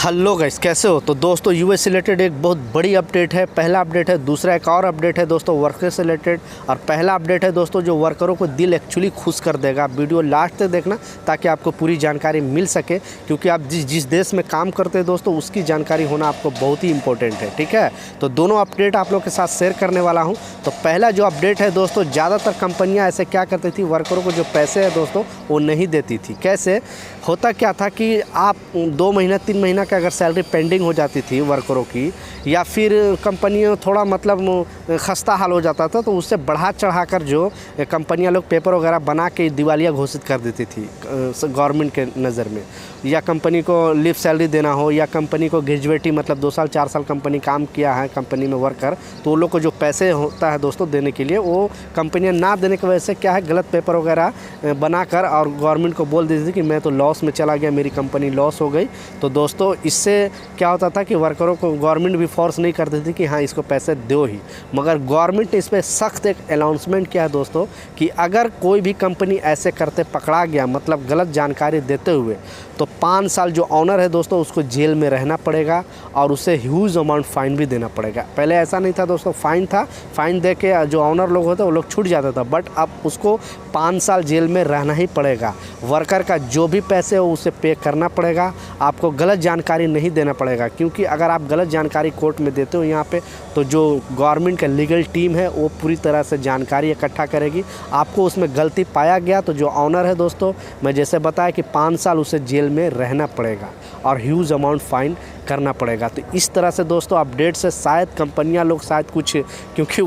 Hello guys, कैसे हो। तो दोस्तों यूएस से रिलेटेड एक बहुत बड़ी अपडेट है। पहला अपडेट है, दूसरा एक और अपडेट है दोस्तों वर्कर से रिलेटेड। और पहला अपडेट है दोस्तों जो वर्करों को दिल एक्चुअली खुश कर देगा। वीडियो लास्ट तक देखना ताकि आपको पूरी जानकारी मिल सके, क्योंकि आप जिस देश में काम करते हैं दोस्तों उसकी जानकारी होना आपको बहुत ही इंपॉर्टेंट है। ठीक है, तो दोनों अपडेट आप लोग के साथ शेयर करने वाला हूँ। तो पहला जो अपडेट है दोस्तों, ज़्यादातर कंपनियाँ ऐसे क्या करती थी, वर्करों को जो पैसे है दोस्तों वो नहीं देती थी। कैसे होता क्या था कि आप 2 महीना 3 महीना का अगर सैलरी पेंडिंग हो जाती थी वर्करों की, या फिर कंपनियों थोड़ा मतलब खस्ता हाल हो जाता था, तो उससे बढ़ा चढ़ा कर जो कंपनियां लोग पेपर वगैरह बना के दिवालिया घोषित कर देती थी गवर्नमेंट के नज़र में। या कंपनी को लिव सैलरी देना हो, या कंपनी को ग्रेजुएटी मतलब 2 साल 4 साल कंपनी काम किया है कंपनी में वर्कर, तो वो लोग को जो पैसे होता है दोस्तों देने के लिए, वो कंपनियां ना देने की वजह से क्या है, गलत पेपर वगैरह बनाकर और गवर्नमेंट को बोल देती थी कि मैं तो लॉस में चला गया, मेरी कंपनी लॉस हो गई। तो दोस्तों इससे क्या होता था कि वर्करों को गवर्नमेंट भी फोर्स नहीं करती थी कि हाँ इसको पैसे दो ही, मगर गवर्नमेंट ने इस पर सख्त एक अनाउंसमेंट किया है दोस्तों कि अगर कोई भी कंपनी ऐसे करते पकड़ा गया, मतलब गलत जानकारी देते हुए, तो 5 साल जो ऑनर है दोस्तों उसको जेल में रहना पड़ेगा और उसे ह्यूज अमाउंट फ़ाइन भी देना पड़ेगा। पहले ऐसा नहीं था दोस्तों, फ़ाइन था, फ़ाइन दे के जो ऑनर लोग होते वो लोग छूट जाता था, बट अब उसको 5 साल जेल में रहना ही पड़ेगा। वर्कर का जो भी पैसे हो उसे पे करना पड़ेगा, आपको गलत जानकारी नहीं देना पड़ेगा, क्योंकि अगर आप गलत जानकारी कोर्ट में देते हो यहाँ पे, तो जो गवर्नमेंट का लीगल टीम है वो पूरी तरह से जानकारी इकट्ठा करेगी। आपको उसमें गलती पाया गया तो जो ऑनर है दोस्तों, मैं जैसे बताया कि 5 साल उसे जेल में रहना पड़ेगा और ह्यूज अमाउंट फ़ाइन करना पड़ेगा। तो इस तरह से दोस्तों अपडेट से शायद कंपनियां लोग शायद कुछ, क्योंकि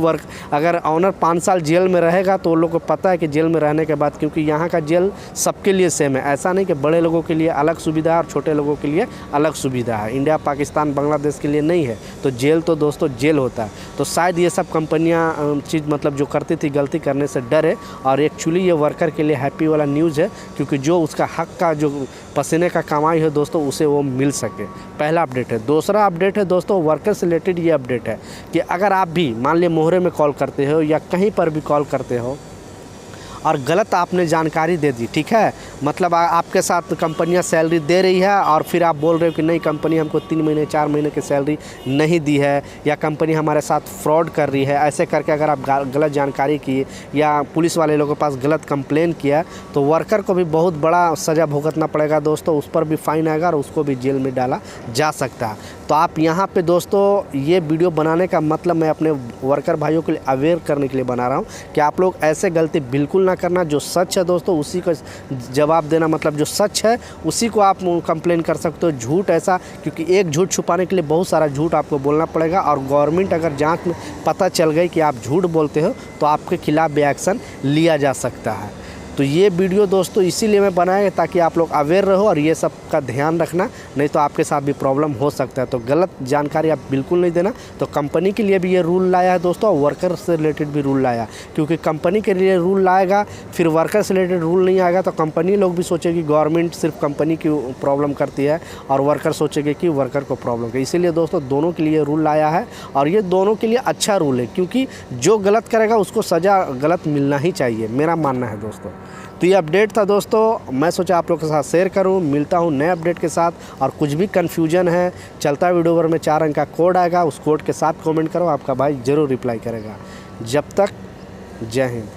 अगर ऑनर 5 साल जेल में रहेगा तो वो लोग को पता है कि जेल में रहने के बाद, क्योंकि यहाँ का जेल सबके लिए सेम है, ऐसा नहीं कि बड़े लोगों के लिए अलग सुविधा है और छोटे लोगों के लिए अलग सुविधा है। इंडिया पाकिस्तान बांग्लादेश के लिए नहीं है, तो जेल तो दोस्तों जेल होता है। तो शायद ये सब कंपनियाँ चीज़ मतलब जो करती थी गलती करने से डरे, और एक्चुअली ये वर्कर के लिए हैप्पी वाला न्यूज़ है, क्योंकि जो उसका हक का जो पसीने का कमाई है दोस्तों उसे वो मिल सके। पहला अपडेट है। दूसरा अपडेट है दोस्तों वर्कर से रिलेटेड ये अपडेट है कि अगर आप भी मान लिया मोहरे में कॉल करते हो या कहीं पर भी कॉल करते हो और गलत आपने जानकारी दे दी, ठीक है, मतलब आपके साथ कंपनियां सैलरी दे रही है और फिर आप बोल रहे हो कि नहीं कंपनी हमको 3 महीने 4 महीने की सैलरी नहीं दी है, या कंपनी हमारे साथ फ्रॉड कर रही है, ऐसे करके अगर आप गलत जानकारी की या पुलिस वाले लोगों के पास गलत कंप्लेन किया, तो वर्कर को भी बहुत बड़ा सज़ा भुगतना पड़ेगा दोस्तों, उस पर भी फ़ाइन आएगा और उसको भी जेल में डाला जा सकता है। तो आप यहाँ पे दोस्तों ये वीडियो बनाने का मतलब मैं अपने वर्कर भाइयों के लिए अवेयर करने के लिए बना रहा हूँ कि आप लोग ऐसे गलती बिल्कुल ना करना। जो सच है दोस्तों उसी को जवाब देना, मतलब जो सच है उसी को आप कंप्लेन कर सकते हो। झूठ ऐसा, क्योंकि एक झूठ छुपाने के लिए बहुत सारा झूठ आपको बोलना पड़ेगा, और गवर्नमेंट अगर जांच में पता चल गई कि आप झूठ बोलते हो तो आपके खिलाफ भी एक्शन लिया जा सकता है। तो ये वीडियो दोस्तों इसीलिए मैं बनाया ताकि आप लोग अवेयर रहो और ये सब का ध्यान रखना, नहीं तो आपके साथ भी प्रॉब्लम हो सकता है। तो गलत जानकारी आप बिल्कुल नहीं देना। तो कंपनी के लिए भी ये रूल लाया है दोस्तों, और वर्कर से रिलेटेड भी रूल लाया, क्योंकि कंपनी के लिए रूल लाएगा फिर वर्कर से रिलेटेड रूल नहीं आएगा, तो कंपनी लोग भी सोचेगी गवर्नमेंट सिर्फ कंपनी की प्रॉब्लम करती है और वर्कर सोचेंगे कि वर्कर को प्रॉब्लम है। इसीलिए दोस्तों दोनों के लिए रूल लाया है, और ये दोनों के लिए अच्छा रूल है, क्योंकि जो गलत करेगा उसको सज़ा गलत मिलना ही चाहिए, मेरा मानना है दोस्तों। तो ये अपडेट था दोस्तों, मैं सोचा आप लोग के साथ शेयर करूं। मिलता हूं नए अपडेट के साथ, और कुछ भी कन्फ्यूजन है चलता है वीडियो पर में 4 अंक का कोड आएगा, उस कोड के साथ कमेंट करो, आपका भाई ज़रूर रिप्लाई करेगा। जब तक जय हिंद।